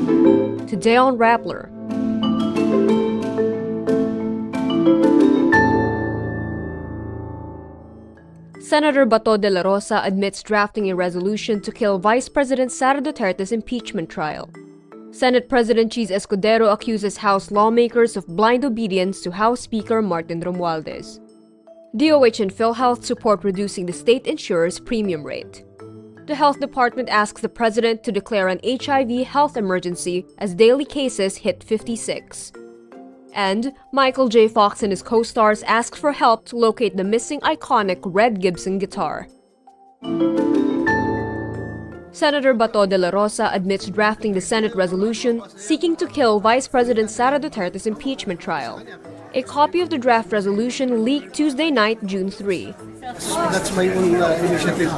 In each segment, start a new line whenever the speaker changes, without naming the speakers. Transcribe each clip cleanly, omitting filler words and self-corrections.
Today on Rappler. Senator Bato Dela Rosa admits drafting a resolution to kill Vice President Sara Duterte's impeachment trial. Senate President Escudero accuses House lawmakers of blind obedience to House Speaker Martin Romualdez. DOH and PhilHealth support reducing the state insurer's premium rate. The Health Department asks the President to declare an HIV health emergency as daily cases hit 56. And Michael J. Fox and his co-stars ask for help to locate the missing iconic red Gibson guitar. Senator Bato Dela Rosa admits drafting the Senate resolution seeking to kill Vice President Sara Duterte's impeachment trial. A copy of the draft resolution leaked Tuesday night, June 3.
That's my own initiative.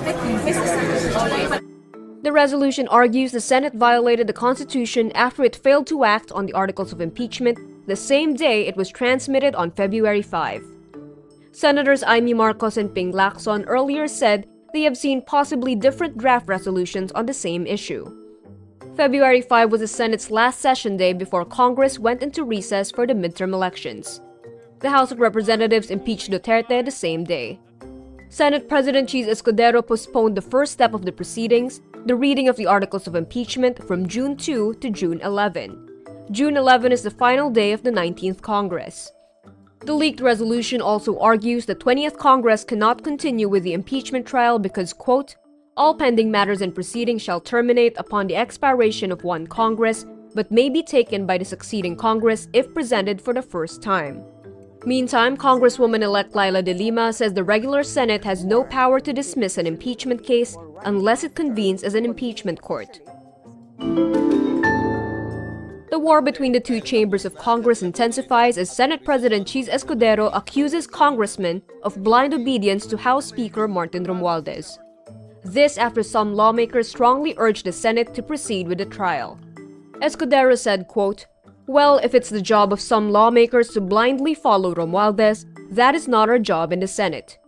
The resolution argues the Senate violated the Constitution after it failed to act on the articles of impeachment the same day it was transmitted on February 5. Senators Amy Marcos and Ping Lacson earlier said they have seen possibly different draft resolutions on the same issue. February 5 was the Senate's last session day before Congress went into recess for the midterm elections. The House of Representatives impeached Duterte the same day. Senate President Escudero postponed the first step of the proceedings, the reading of the articles of impeachment, from June 2 to June 11. June 11 is the final day of the 19th Congress. The leaked resolution also argues the 20th Congress cannot continue with the impeachment trial because, quote, all pending matters and proceedings shall terminate upon the expiration of one Congress, but may be taken by the succeeding Congress if presented for the first time. Meantime, Congresswoman-elect Laila de Lima says the regular Senate has no power to dismiss an impeachment case unless it convenes as an impeachment court. The war between the two chambers of Congress intensifies as Senate President Escudero accuses congressmen of blind obedience to House Speaker Martin Romualdez. This after some lawmakers strongly urged the Senate to proceed with the trial. Escudero said, quote, well, if it's the job of some lawmakers to blindly follow Romualdez, that is not our job in the Senate.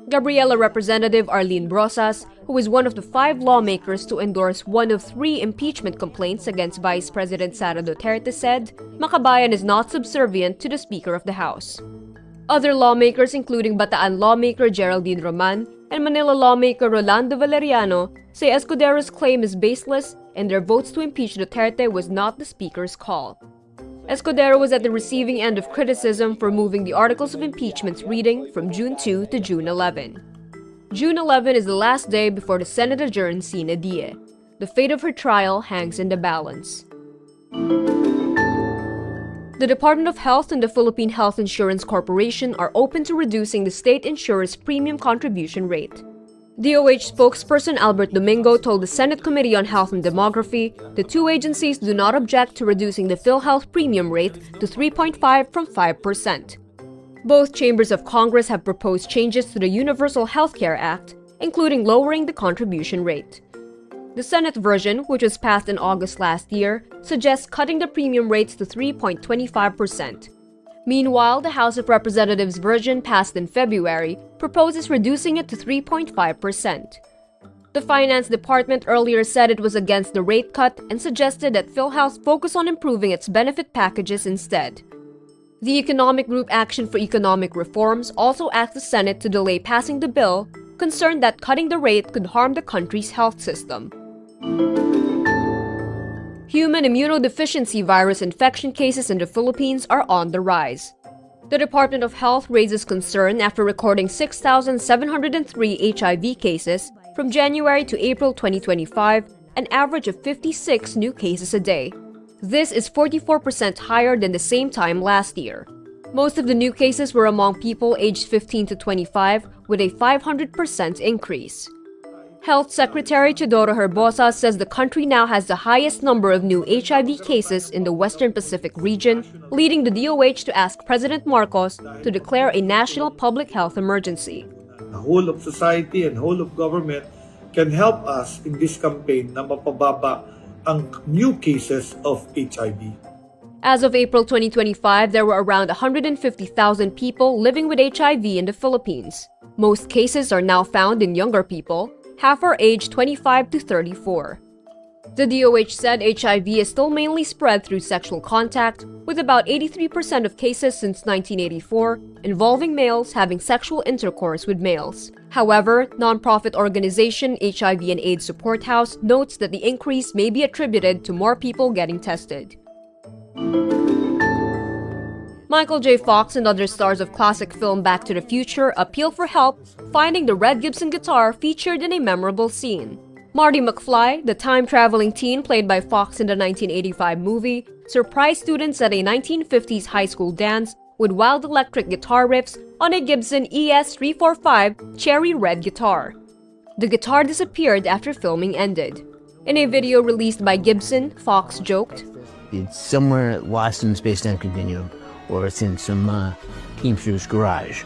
Gabriela Representative Arlene Brosas, who is one of the 5 lawmakers to endorse one of 3 impeachment complaints against Vice President Sara Duterte, said, Makabayan is not subservient to the Speaker of the House. Other lawmakers, including Bataan lawmaker Geraldine Roman and Manila lawmaker Rolando Valeriano, say Escudero's claim is baseless and their votes to impeach Duterte was not the Speaker's call. Escodero was at the receiving end of criticism for moving the articles of impeachment's reading from June 2 to June 11. June 11 is the last day before the Senate adjourns sine die. The fate of her trial hangs in the balance. The Department of Health and the Philippine Health Insurance Corporation are open to reducing the state insurer's premium contribution rate. DOH spokesperson Albert Domingo told the Senate Committee on Health and Demography the two agencies do not object to reducing the PhilHealth premium rate to 3.5% from 5%. Both chambers of Congress have proposed changes to the Universal Healthcare Act, including lowering the contribution rate. The Senate version, which was passed in August last year, suggests cutting the premium rates to 3.25%. Meanwhile, the House of Representatives version passed in February proposes reducing it to 3.5%. The Finance Department earlier said it was against the rate cut and suggested that PhilHealth focus on improving its benefit packages instead. The Economic Group Action for Economic Reforms also asked the Senate to delay passing the bill, concerned that cutting the rate could harm the country's health system. Human immunodeficiency virus infection cases in the Philippines are on the rise. The Department of Health raises concern after recording 6,703 HIV cases from January to April 2025, an average of 56 new cases a day. This is 44% higher than the same time last year. Most of the new cases were among people aged 15 to 25, with a 500% increase. Health Secretary Teodoro Herbosa says the country now has the highest number of new HIV cases in the Western Pacific region, leading the DOH to ask President Marcos to declare a national public health emergency.
The whole of society and whole of government can help us in this campaign na mapababa ang new cases of HIV.
As of April 2025, there were around 150,000 people living with HIV in the Philippines. Most cases are now found in younger people. Half are aged 25 to 34. The DOH said HIV is still mainly spread through sexual contact, with about 83% of cases since 1984 involving males having sexual intercourse with males. However, nonprofit organization HIV and AIDS Support House notes that the increase may be attributed to more people getting tested. Michael J. Fox and other stars of classic film Back to the Future appeal for help finding the red Gibson guitar featured in a memorable scene. Marty McFly, the time-traveling teen played by Fox in the 1985 movie, surprised students at a 1950s high school dance with wild electric guitar riffs on a Gibson ES-345 cherry red guitar. The guitar disappeared after filming ended. In a video released by Gibson, Fox joked,
"It's somewhere lost in the space-time continuum, or it's in some teamster's garage."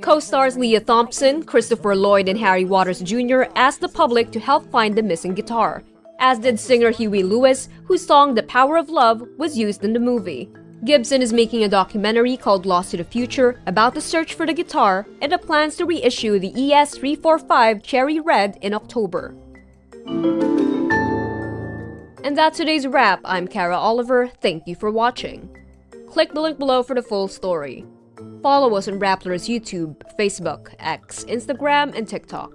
Co-stars Leah Thompson, Christopher Lloyd, and Harry Waters Jr. asked the public to help find the missing guitar, as did singer Huey Lewis, whose song The Power of Love was used in the movie. Gibson is making a documentary called Lost to the Future about the search for the guitar and the plans to reissue the ES-345 Cherry Red in October. And that's today's wrap. I'm Kara Oliver. Thank you for watching. Click the link below for the full story. Follow us on Rappler's YouTube, Facebook, X, Instagram, and TikTok.